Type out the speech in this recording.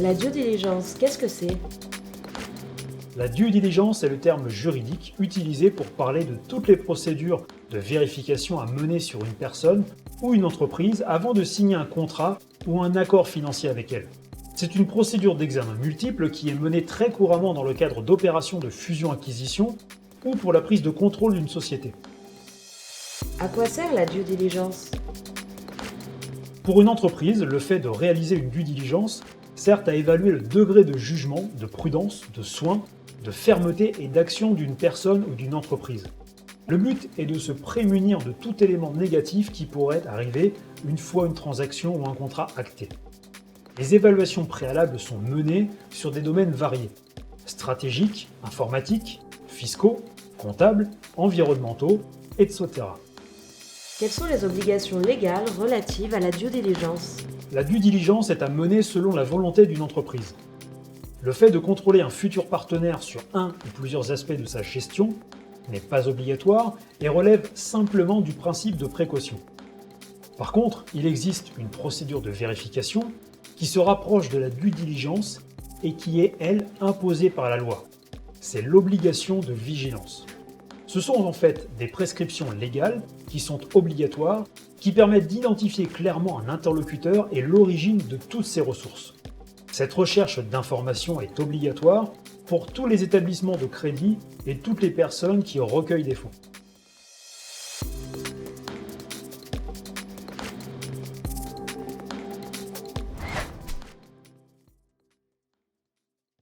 La due diligence, qu'est-ce que c'est? La due diligence est le terme juridique utilisé pour parler de toutes les procédures de vérification à mener sur une personne ou une entreprise avant de signer un contrat ou un accord financier avec elle. C'est une procédure d'examen multiple qui est menée très couramment dans le cadre d'opérations de fusion-acquisition ou pour la prise de contrôle d'une société. À quoi sert la due diligence? Pour une entreprise, le fait de réaliser une due diligence sert à évaluer le degré de jugement, de prudence, de soin, de fermeté et d'action d'une personne ou d'une entreprise. Le but est de se prémunir de tout élément négatif qui pourrait arriver une fois une transaction ou un contrat acté. Les évaluations préalables sont menées sur des domaines variés: stratégiques, informatiques, fiscaux, comptables, environnementaux, etc. Quelles sont les obligations légales relatives à la due diligence? La due diligence est à mener selon la volonté d'une entreprise. Le fait de contrôler un futur partenaire sur un ou plusieurs aspects de sa gestion n'est pas obligatoire et relève simplement du principe de précaution. Par contre, il existe une procédure de vérification qui se rapproche de la due diligence et qui est, elle, imposée par la loi. C'est l'obligation de vigilance. Ce sont en fait des prescriptions légales qui sont obligatoires, qui permettent d'identifier clairement un interlocuteur et l'origine de toutes ses ressources. Cette recherche d'informations est obligatoire pour tous les établissements de crédit et toutes les personnes qui recueillent des fonds.